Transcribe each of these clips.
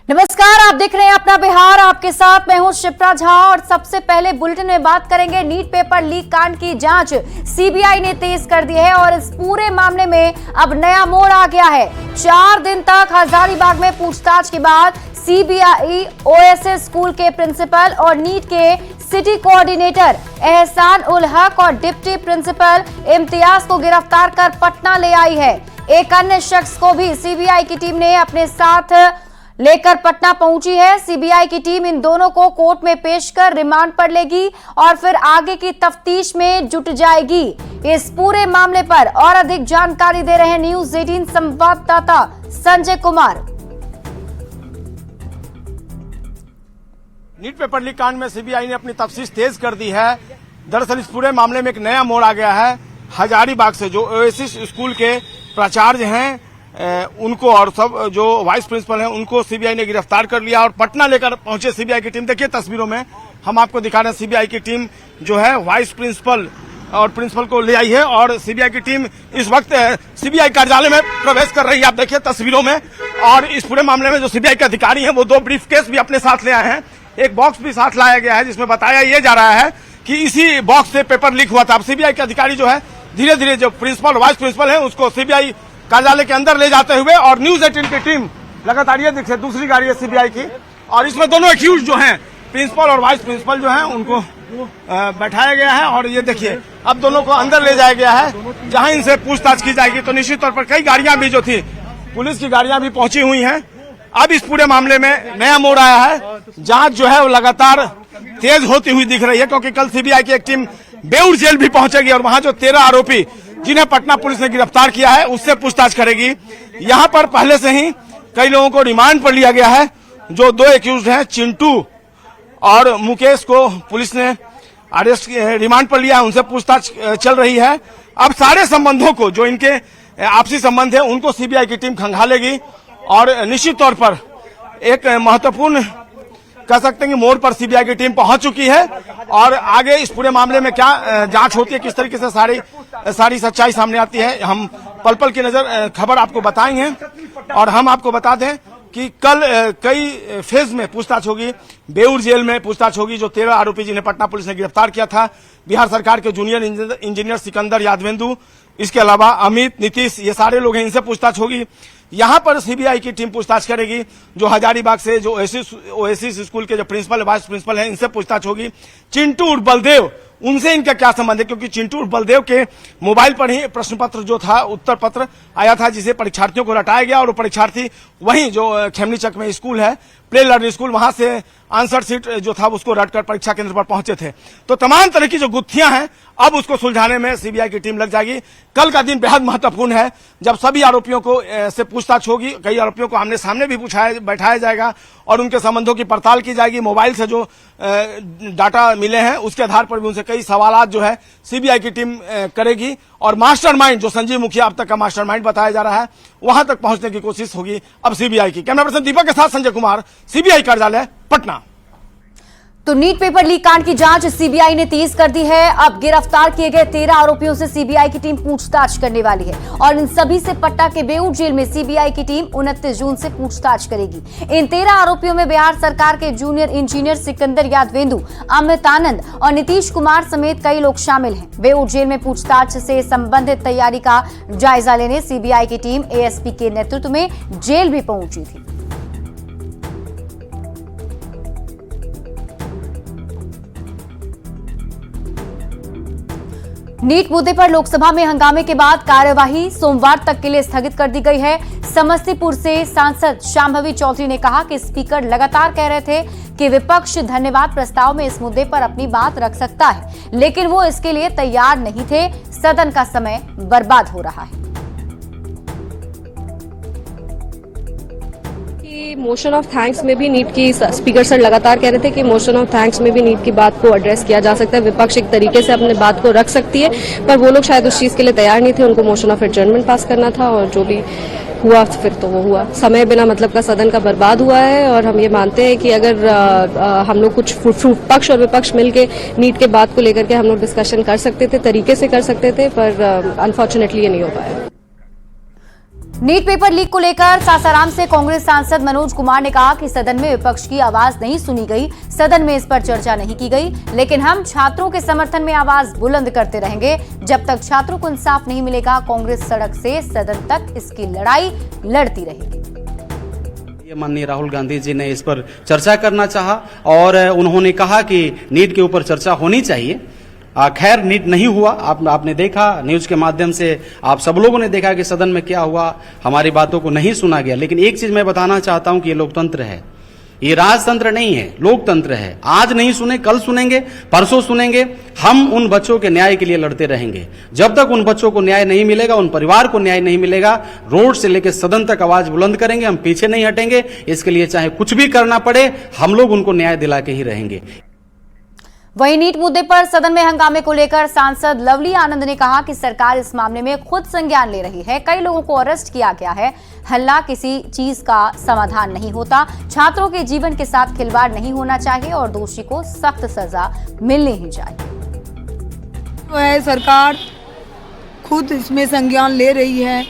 नमस्कार, आप देख रहे हैं अपना बिहार। आपके साथ मैं हूं शिप्रा झा और सबसे पहले बुलेटिन में बात करेंगे नीट पेपर लीक कांड की जांच सीबीआई ने तेज कर दी है और इस पूरे मामले में अब नया मोड़ आ गया है। 4 दिन तक हजारीबाग में पूछताछ के बाद सीबीआई ओएसएस स्कूल के प्रिंसिपल और नीट के सिटी कोऑर्डिनेटर एहसान उल हक और डिप्टी प्रिंसिपल इम्तियाज को गिरफ्तार कर पटना ले आई है। एक अन्य शख्स को भी सीबीआई की टीम ने अपने साथ लेकर पटना पहुंची है। सीबीआई की टीम इन दोनों को कोर्ट में पेश कर रिमांड पर लेगी और फिर आगे की तफ्तीश में जुट जाएगी। इस पूरे मामले पर और अधिक जानकारी दे रहे हैं न्यूज 18 संवाददाता Sanjay Kumar. NEET paper leak कांड में सीबीआई ने अपनी तफ्तीश तेज कर दी है। दरअसल इस पूरे मामले में एक नया मोड़ आ गया है। हजारीबाग से जो ओएसिस स्कूल के प्राचार्य हैं उनको और सब जो वाइस प्रिंसिपल हैं उनको सीबीआई ने गिरफ्तार कर लिया और पटना लेकर पहुंचे सीबीआई की टीम। देखिए तस्वीरों में हम आपको दिखा रहे हैं, सीबीआई की टीम जो है वाइस प्रिंसिपल और प्रिंसिपल को ले आई है और सीबीआई की टीम इस वक्त सीबीआई कार्यालय में प्रवेश कर रही है। आप देखिए तस्वीरों में। और इस पूरे मामले में जो सीबीआई के अधिकारी हैं वो 2 ब्रीफकेस भी अपने साथ ले आए हैं। एक बॉक्स भी साथ लाया गया है जिसमें बताया यह जा रहा है कि इसी बॉक्स से पेपर लीक हुआ था। अब सीबीआई के अधिकारी जो है धीरे धीरे जो प्रिंसिपल वाइस प्रिंसिपल है उसको सीबीआई कार्यालय के अंदर ले जाते हुए और न्यूज 18 की टीम लगातार ये दिखे दूसरी गाड़ी है सीबीआई की और इसमें दोनों एक्यूज जो हैं प्रिंसिपल और वाइस प्रिंसिपल जो हैं उनको बैठाया गया है। और ये देखिए अब दोनों को अंदर ले जाया गया है जहां इनसे पूछताछ की जाएगी। तो निश्चित तौर पर कई गाड़ियां भी जो थी पुलिस की गाड़ियां भी पहुंची हुई हैं। अब इस पूरे मामले में नया मोड़ आया है। जांच जो है वो लगातार तेज होती हुई दिख रही है क्योंकि कल सीबीआई की एक टीम बेउर जेल भी पहुंचेगी और वहां जो 13 आरोपी जिन्हें पटना पुलिस ने गिरफ्तार किया है उससे पूछताछ करेगी। यहां पर पहले से ही कई लोगों को रिमांड पर लिया गया है। जो 2 एक्यूज हैं चिंटू और मुकेश को पुलिस ने अरेस्ट रिमांड पर लिया है, उनसे पूछताछ चल रही है। अब सारे संबंधों को जो इनके आपसी संबंध है उनको सीबीआई की टीम खंगालेगी और निश्चित तौर पर एक महत्वपूर्ण कह सकते हैं कि मोड़ पर सीबीआई की टीम पहुंच चुकी है और आगे इस पूरे मामले में क्या जांच होती है, किस तरीके से सारी सच्चाई सामने आती है, हम पल पल की नजर खबर आपको बताएंगे। और हम आपको बता दें कि कल कई फेज में पूछताछ होगी। बेउर जेल में पूछताछ होगी जो 13 आरोपी जिन्हें पटना पुलिस ने गिरफ्तार किया था। बिहार सरकार के जूनियर इंजीनियर सिकंदर यादवेंदु, इसके अलावा अमित, नीतीश, ये सारे लोग हैं, इनसे पूछताछ होगी। यहां पर सीबीआई की टीम पूछताछ करेगी। जो हजारीबाग से जो ओएसिस स्कूल के जो प्रिंसिपल वाइस प्रिंसिपल हैं इनसे पूछताछ होगी। चिंटू और बलदेव, उनसे इनका क्या संबंध है क्योंकि चिंटू और बलदेव के मोबाइल पर ही प्रश्न पत्र जो था उत्तर पत्र आया था जिसे परीक्षार्थियों को रटाया गया और वो परीक्षार्थी वहीं जो खेमनीचक में स्कूल है प्ले लर्निंग स्कूल वहां से आंसर सीट जो था उसको रटकर परीक्षा केंद्र पर पहुंचे थे। तो तमाम तरह की जो गुत्थियां हैं अब उसको सुलझाने में सीबीआई की टीम लग जाएगी। कल का दिन बेहद महत्वपूर्ण है जब सभी आरोपियों को से पूछताछ होगी। कई आरोपियों को आमने सामने भी बैठाया जाएगा और उनके संबंधों की पड़ताल की जाएगी। मोबाइल से जो डाटा मिले हैं उसके आधार पर भी उनसे कई सवालात जो है सीबीआई की टीम करेगी और मास्टरमाइंड जो संजीव मुखिया अब तक का मास्टरमाइंड बताया जा रहा है वहां तक पहुंचने की कोशिश होगी अब सीबीआई की। कैमरा पर्सन दीपक के साथ संजय कुमार, सीबीआई कार्यालय पटना। तो नीट पेपर लीक कांड की जांच सीबीआई ने तेज कर दी है। अब गिरफ्तार किए गए 13 आरोपियों से सीबीआई की टीम पूछताछ करने वाली है और इन सभी से पटना के बेउर जेल में सीबीआई की टीम 29 जून से पूछताछ करेगी। इन 13 आरोपियों में बिहार सरकार के जूनियर इंजीनियर सिकंदर यादवेंदु, अमित आनंद और नीतीश कुमार समेत कई लोग शामिल हैं। बेउर जेल में पूछताछ से संबंधित तैयारी का जायजा लेने सीबीआई की टीम एएसपी के नेतृत्व में जेल भी पहुंची थी। नीट मुद्दे पर लोकसभा में हंगामे के बाद कार्यवाही सोमवार तक के लिए स्थगित कर दी गई है। समस्तीपुर से सांसद शांभवी चौधरी ने कहा कि स्पीकर लगातार कह रहे थे कि विपक्ष धन्यवाद प्रस्ताव में इस मुद्दे पर अपनी बात रख सकता है, लेकिन वो इसके लिए तैयार नहीं थे। सदन का समय बर्बाद हो रहा है। मोशन ऑफ थैंक्स में भी नीट की स्पीकर सर लगातार कह रहे थे कि मोशन ऑफ थैंक्स में भी नीट की बात को एड्रेस किया जा सकता है, विपक्ष एक तरीके से अपने बात को रख सकती है, पर वो लोग शायद उस चीज के लिए तैयार नहीं थे। उनको मोशन ऑफ एडजर्नमेंट पास करना था और जो भी हुआ फिर तो वो हुआ। समय बिना मतलब का सदन का बर्बाद हुआ है और हम ये मानते हैं कि अगर हम लोग कुछ पक्ष और विपक्ष मिलके नीट के बात को लेकर के हम लोग डिस्कशन कर सकते थे, तरीके से कर सकते थे, पर अनफॉर्चुनेटली ये नहीं हो पाया। नीट पेपर लीक को लेकर सासाराम से कांग्रेस सांसद मनोज कुमार ने कहा कि सदन में विपक्ष की आवाज नहीं सुनी गई, सदन में इस पर चर्चा नहीं की गई, लेकिन हम छात्रों के समर्थन में आवाज बुलंद करते रहेंगे। जब तक छात्रों को इंसाफ नहीं मिलेगा, कांग्रेस सड़क से सदन तक इसकी लड़ाई लड़ती रहेगी। माननीय राहुल गांधी जी ने इस पर चर्चा करना चाहा और उन्होंने कहा कि नीट के ऊपर चर्चा होनी चाहिए। खैर नीट नहीं हुआ। आपने देखा न्यूज के माध्यम से, आप सब लोगों ने देखा कि सदन में क्या हुआ, हमारी बातों को नहीं सुना गया। लेकिन एक चीज मैं बताना चाहता हूं कि ये लोकतंत्र है, ये राजतंत्र नहीं है, लोकतंत्र है। आज नहीं सुने, कल सुनेंगे, परसों सुनेंगे। हम उन बच्चों के न्याय के लिए लड़ते रहेंगे। जब तक उन बच्चों को न्याय नहीं मिलेगा, उन परिवार को न्याय नहीं मिलेगा, रोड से लेकर सदन तक आवाज बुलंद करेंगे। हम पीछे नहीं हटेंगे। इसके लिए चाहे कुछ भी करना पड़े, हम लोग उनको न्याय दिला के ही रहेंगे। वहीं नीट मुद्दे पर सदन में हंगामे को लेकर सांसद लवली आनंद ने कहा कि सरकार इस मामले में खुद संज्ञान ले रही है। कई लोगों को अरेस्ट किया गया है। हल्ला किसी चीज का समाधान नहीं होता। छात्रों के जीवन के साथ खिलवाड़ नहीं होना चाहिए और दोषी को सख्त सजा मिलनी ही चाहिए। तो है सरकार खुद इसमें संज्ञान ले रही है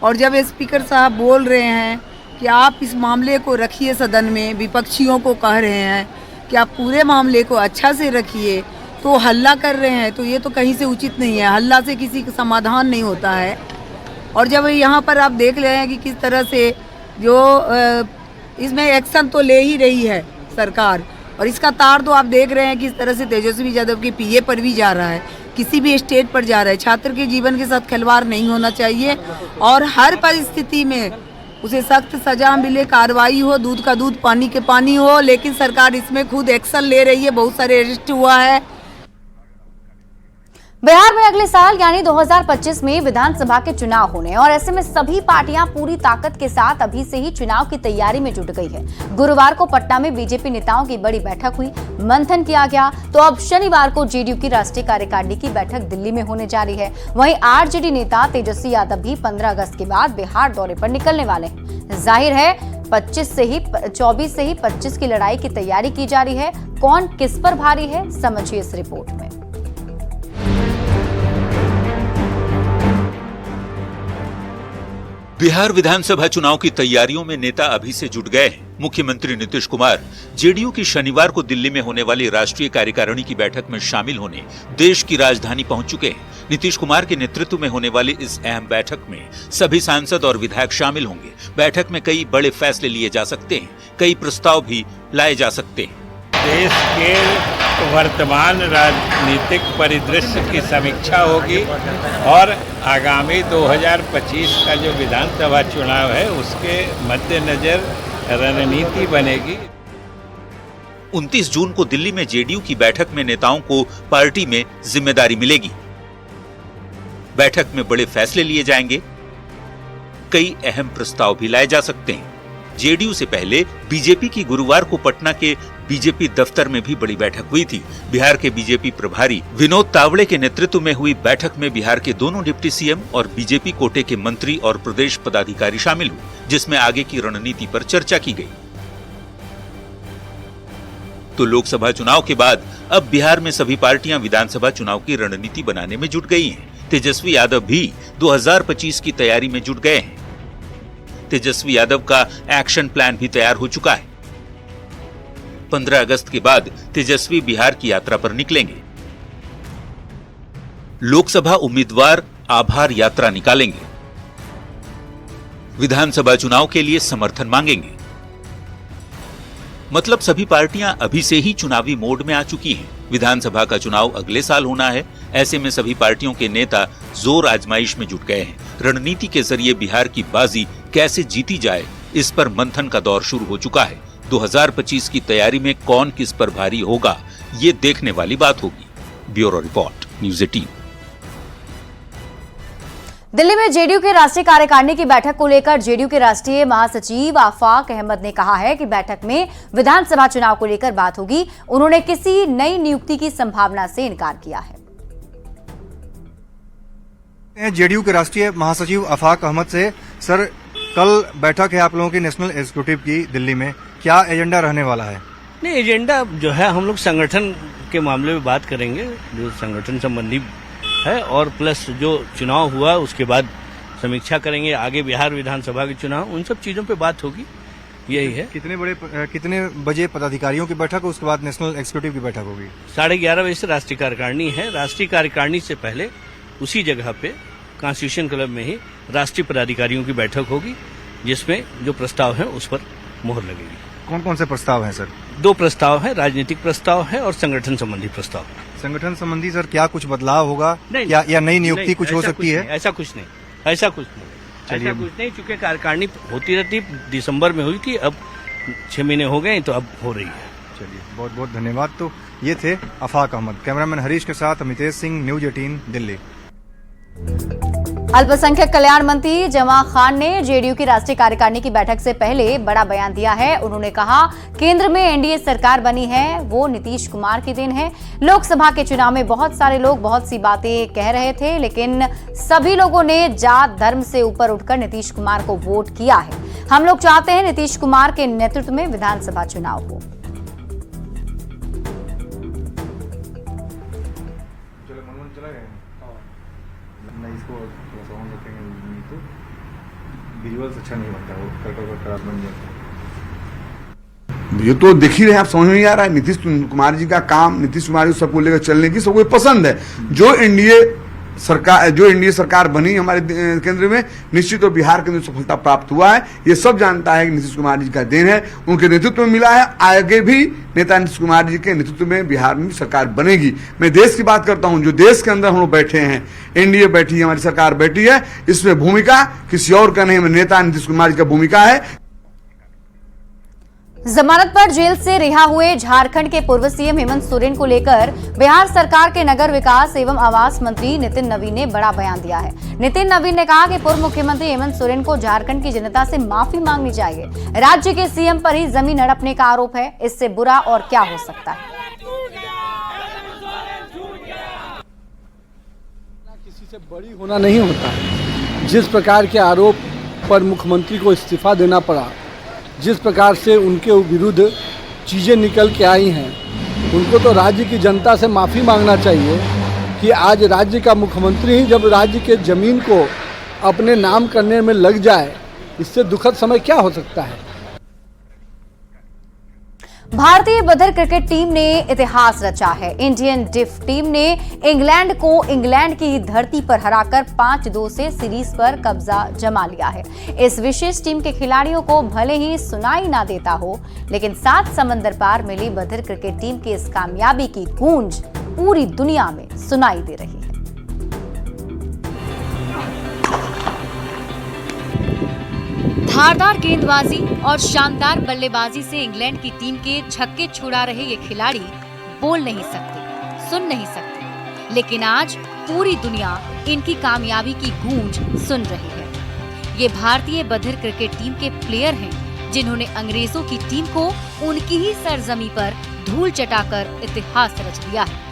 और जब स्पीकर साहब बोल रहे हैं कि आप इस मामले को रखिए सदन में, विपक्षियों को कह रहे हैं कि आप पूरे मामले को अच्छा से रखिए, तो हल्ला कर रहे हैं, तो ये तो कहीं से उचित नहीं है। हल्ला से किसी का समाधान नहीं होता है। और जब यहाँ पर आप देख रहे हैं कि किस तरह से जो इसमें एक्शन तो ले ही रही है सरकार, और इसका तार तो आप देख रहे हैं किस तरह से तेजस्वी यादव के पीए पर भी जा रहा है, किसी भी स्टेट पर जा रहा है। छात्र के जीवन के साथ खिलवाड़ नहीं होना चाहिए और हर परिस्थिति में उसे सख्त सजा मिले, कार्रवाई हो, दूध का दूध पानी के पानी हो। लेकिन सरकार इसमें खुद एक्शन ले रही है। बहुत सारे अरेस्ट हुआ है। बिहार में अगले साल यानी 2025 में विधानसभा के चुनाव होने और ऐसे में सभी पार्टियां पूरी ताकत के साथ अभी से ही चुनाव की तैयारी में जुट गई है। गुरुवार को पटना में बीजेपी नेताओं की बड़ी बैठक हुई, मंथन किया गया। तो अब शनिवार को जेडीयू की राष्ट्रीय कार्यकारिणी की बैठक दिल्ली में होने जा रही है। वहीं आरजेडी नेता तेजस्वी यादव भी 15 अगस्त के बाद बिहार दौरे पर निकलने वाले हैं। जाहिर है 24 से ही 25 की लड़ाई की तैयारी की जा रही है। कौन किस पर भारी है, समझिए इस रिपोर्ट में। बिहार विधानसभा चुनाव की तैयारियों में नेता अभी से जुट गए हैं। मुख्यमंत्री नीतीश कुमार जेडीयू की शनिवार को दिल्ली में होने वाली राष्ट्रीय कार्यकारिणी की बैठक में शामिल होने देश की राजधानी पहुंच चुके हैं। नीतीश कुमार के नेतृत्व में होने वाली इस अहम बैठक में सभी सांसद और विधायक शामिल होंगे। बैठक में कई बड़े फैसले लिए जा सकते हैं, कई प्रस्ताव भी लाए जा सकते हैं। देश के वर्तमान राजनीतिक परिदृश्य की समीक्षा होगी और आगामी 2025 का जो विधानसभा चुनाव है उसके मद्देनजर रणनीति बनेगी। 29 जून को दिल्ली में जेडीयू की बैठक में नेताओं को पार्टी में जिम्मेदारी मिलेगी। बैठक में बड़े फैसले लिए जाएंगे, कई अहम प्रस्ताव भी लाए जा सकते हैं। जेडीयू से पहले बीजेपी की गुरुवार को पटना के बीजेपी दफ्तर में भी बड़ी बैठक हुई थी। बिहार के बीजेपी प्रभारी विनोद तावड़े के नेतृत्व में हुई बैठक में बिहार के दोनों डिप्टी सीएम और बीजेपी कोटे के मंत्री और प्रदेश पदाधिकारी शामिल हुए, जिसमें आगे की रणनीति पर चर्चा की गई। तो लोकसभा चुनाव के बाद अब बिहार में सभी पार्टियां विधानसभा चुनाव की रणनीति बनाने में जुट गई हैं। तेजस्वी यादव भी 2025 की तैयारी में जुट गए हैं। तेजस्वी यादव का एक्शन प्लान भी तैयार हो चुका है। 15 अगस्त के बाद तेजस्वी बिहार की यात्रा पर निकलेंगे। लोकसभा उम्मीदवार आभार यात्रा निकालेंगे। विधानसभा चुनाव के लिए समर्थन मांगेंगे। मतलब सभी पार्टियां अभी से ही चुनावी मोड में आ चुकी हैं। विधानसभा का चुनाव अगले साल होना है। ऐसे में सभी पार्टियों के नेता जोर आजमाइश में जुट गए हैं। रणनीति के जरिए बिहार की बाजी कैसे जीती जाए, इस पर मंथन का दौर शुरू हो चुका है। 2025 की तैयारी में कौन किस पर भारी होगा, ये देखने वाली बात होगी। Bureau report, news 18। दिल्ली में जेडीयू के राष्ट्रीय कार्यकारिणी की बैठक को लेकर जेडीयू के राष्ट्रीय महासचिव आफाक अहमद ने कहा है कि बैठक में विधानसभा चुनाव को लेकर बात होगी। उन्होंने किसी नई नियुक्ति की संभावना से इनकार किया है। जेडीयू के राष्ट्रीय महासचिव आफाक अहमद से, सर कल बैठक है आप लोगों की नेशनल एग्जीक्यूटिव की दिल्ली में, क्या एजेंडा रहने वाला है? नहीं, एजेंडा जो है हम लोग संगठन के मामले में बात करेंगे, जो संगठन संबंधी है, और प्लस जो चुनाव हुआ उसके बाद समीक्षा करेंगे, आगे बिहार विधानसभा के चुनाव, उन सब चीजों पे बात होगी। यही है। कितने बजे पदाधिकारियों की बैठक, उसके बाद नेशनल एग्जीक्यूटिव की बैठक होगी? 11:30 बजे से राष्ट्रीय कार्यकारिणी है। राष्ट्रीय कार्यकारिणी से पहले उसी जगह पे कॉन्स्टिट्यूशन क्लब में ही राष्ट्रीय पदाधिकारियों की बैठक होगी, जिसमें जो प्रस्ताव है उस पर मोहर लगेगी। कौन कौन से प्रस्ताव हैं सर? 2 प्रस्ताव है, राजनीतिक प्रस्ताव है और संगठन संबंधी प्रस्ताव। संगठन संबंधी सर क्या कुछ बदलाव होगा? नहीं, या नई नियुक्ति कुछ हो सकती है? ऐसा कुछ नहीं, चूंकि कार्यकारिणी होती रहती, दिसंबर में हुई थी, अब 6 महीने हो गए तो अब हो रही है। चलिए, बहुत बहुत धन्यवाद। तो ये थे आफाक अहमद। कैमरामैन हरीश के साथ अमितेश सिंह, न्यूज 18 दिल्ली। अल्पसंख्यक कल्याण मंत्री जमा खान ने जेडीयू की राष्ट्रीय कार्यकारिणी की बैठक से पहले बड़ा बयान दिया है। उन्होंने कहा, केंद्र में एनडीए सरकार बनी है वो नीतीश कुमार की देन है। लोकसभा के चुनाव में बहुत सारे लोग बहुत सी बातें कह रहे थे, लेकिन सभी लोगों ने जात धर्म से ऊपर उठकर नीतीश कुमार को वोट किया है। हम लोग चाहते हैं नीतीश कुमार के नेतृत्व में विधानसभा चुनाव हो। अच्छा नहीं बनता, वो खराब बन जाता है। ये तो देख ही रहे, आप समझ में नहीं आ रहा है। नीतीश कुमार जी का काम, नीतीश कुमार जी सबको लेकर चलने की सबको पसंद है। जो एनडीए सरकार बनी हमारे केंद्र में, निश्चित और बिहार के अंदर सफलता प्राप्त हुआ है। ये सब जानता है कि नीतीश कुमार जी का देन है, उनके नेतृत्व में मिला है। आगे भी नेता नीतीश कुमार जी के नेतृत्व में बिहार में सरकार बनेगी। मैं देश की बात करता हूं, जो देश के अंदर हम लोग बैठे हैं, एनडीए बैठी है, हमारी सरकार बैठी है, इसमें भूमिका किसी और का नहीं, नेता नीतीश कुमार जी का भूमिका है। जमानत पर जेल से रिहा हुए झारखंड के पूर्व सीएम हेमंत सोरेन को लेकर बिहार सरकार के नगर विकास एवं आवास मंत्री नितिन नवीन ने बड़ा बयान दिया है। नितिन नवीन ने कहा कि पूर्व मुख्यमंत्री हेमंत सोरेन को झारखंड की जनता से माफी मांगनी चाहिए। राज्य के सीएम पर ही जमीन हड़पने का आरोप है, इससे बुरा और क्या हो सकता है। किसी से बड़ी होना नहीं होता। जिस प्रकार के आरोप पर मुख्यमंत्री को इस्तीफा देना पड़ा, जिस प्रकार से उनके विरुद्ध चीज़ें निकल के आई हैं, उनको तो राज्य की जनता से माफ़ी मांगना चाहिए कि आज राज्य का मुख्यमंत्री ही जब राज्य के ज़मीन को अपने नाम करने में लग जाए, इससे दुखद समय क्या हो सकता है। भारतीय बधिर क्रिकेट टीम ने इतिहास रचा है। इंडियन डिफ टीम ने इंग्लैंड को इंग्लैंड की धरती पर हराकर 5-2 से सीरीज पर कब्जा जमा लिया है। इस विशेष टीम के खिलाड़ियों को भले ही सुनाई ना देता हो, लेकिन 7 समंदर पार मिली बधिर क्रिकेट टीम की इस कामयाबी की गूंज पूरी दुनिया में सुनाई दे रही है। धारदार गेंदबाजी और शानदार बल्लेबाजी से इंग्लैंड की टीम के छक्के छुड़ा रहे ये खिलाड़ी बोल नहीं सकते, सुन नहीं सकते, लेकिन आज पूरी दुनिया इनकी कामयाबी की गूंज सुन रही है। ये भारतीय बधिर क्रिकेट टीम के प्लेयर हैं, जिन्होंने अंग्रेजों की टीम को उनकी ही सरजमी पर धूल चटाकर इतिहास रच दिया है।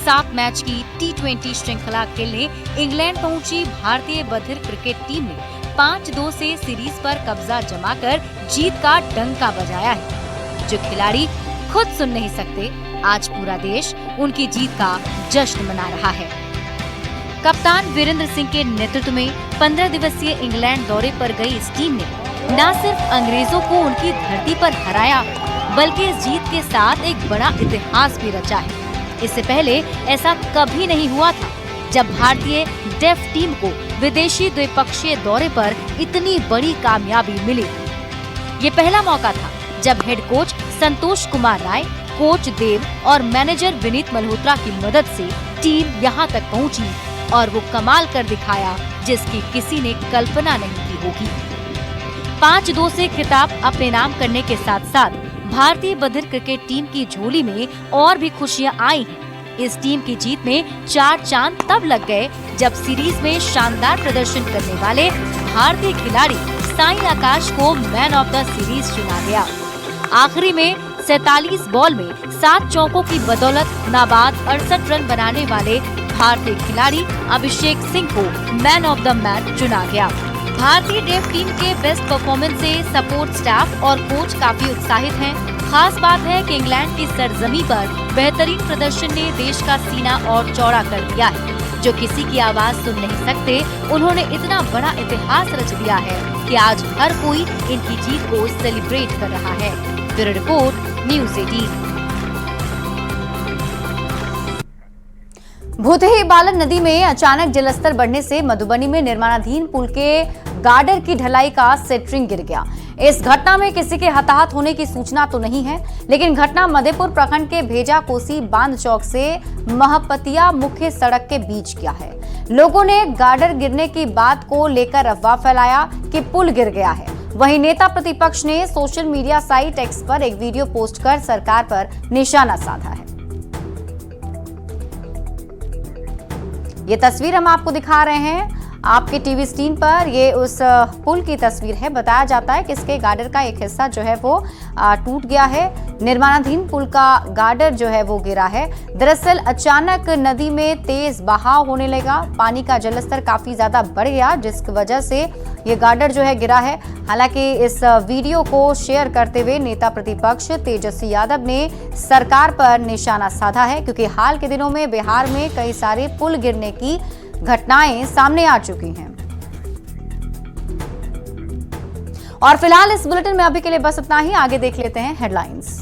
7 मैच की T20 श्रृंखला खेलने इंग्लैंड पहुंची भारतीय बधिर क्रिकेट टीम ने 5-2 से सीरीज पर कब्जा जमाकर जीत का डंका बजाया है। जो खिलाड़ी खुद सुन नहीं सकते, आज पूरा देश उनकी जीत का जश्न मना रहा है। कप्तान वीरेंद्र सिंह के नेतृत्व में 15 दिवसीय इंग्लैंड दौरे पर गई इस टीम ने न सिर्फ अंग्रेजों को उनकी धरती पर हराया, बल्कि इस जीत के साथ एक बड़ा इतिहास भी रचा है। इससे पहले ऐसा कभी नहीं हुआ था जब भारतीय डेफ टीम को विदेशी द्विपक्षीय दौरे पर इतनी बड़ी कामयाबी मिली। ये पहला मौका था जब head coach Santosh Kumar Rai, coach देव और मैनेजर विनीत मल्होत्रा की मदद से टीम यहाँ तक पहुँची और वो कमाल कर दिखाया जिसकी किसी ने कल्पना नहीं की होगी। 5-2 से खिताब अपने नाम करने के साथ साथ भारतीय बधिर क्रिकेट टीम की झोली में और भी खुशियां आई हैं। इस टीम की जीत में 4 चांद तब लग गए जब सीरीज में शानदार प्रदर्शन करने वाले भारतीय खिलाड़ी साई आकाश को मैन ऑफ द सीरीज चुना गया। आखिरी में 47 बॉल में 7 चौकों की बदौलत नाबाद 68 रन बनाने वाले भारतीय खिलाड़ी अभिषेक सिंह को मैन ऑफ द मैच चुना गया। भारतीय डेफ टीम के बेस्ट परफॉर्मेंस से सपोर्ट स्टाफ और कोच काफी उत्साहित हैं। खास बात है कि इंग्लैंड की सरजमी पर बेहतरीन प्रदर्शन ने देश का सीना और चौड़ा कर दिया है। जो किसी की आवाज सुन नहीं सकते, उन्होंने इतना बड़ा इतिहास रच दिया है कि आज हर कोई इनकी जीत को सेलिब्रेट कर रहा है। Bureau report, news 18। भूतही बालन नदी में अचानक जलस्तर बढ़ने से मधुबनी में निर्माणाधीन पुल के गार्डर की ढलाई का सेंटरिंग गिर गया। इस घटना में किसी के हताहत होने की सूचना तो नहीं है, लेकिन घटना मधेपुर प्रखंड के भेजा कोसी बांध चौक से महपतिया मुख्य सड़क के बीच किया है। लोगों ने गार्डर गिरने की बात को लेकर अफवाह फैलाया कि पुल गिर गया है। वहीं नेता प्रतिपक्ष ने सोशल मीडिया साइट एक्स पर एक वीडियो पोस्ट कर सरकार पर निशाना साधा है। ये तस्वीर हम आपको दिखा रहे हैं आपके टीवी स्क्रीन पर। ये उस पुल की तस्वीर है। बताया जाता है कि इसके गार्डर का एक हिस्सा जो है वो टूट गया है। निर्माणाधीन पुल का गार्डर जो है वो गिरा है। दरअसल अचानक नदी में तेज बहाव होने लगा, पानी का जलस्तर काफी ज्यादा बढ़ गया, जिसकी वजह से ये गार्डर जो है गिरा है। हालांकि इस वीडियो को शेयर करते हुए नेता प्रतिपक्ष तेजस्वी यादव ने सरकार पर निशाना साधा है, क्योंकि हाल के दिनों में बिहार में कई सारे पुल गिरने की घटनाएं सामने आ चुकी हैं। और फिलहाल इस बुलेटिन में अभी के लिए बस इतना ही। आगे देख लेते हैं हेडलाइंस।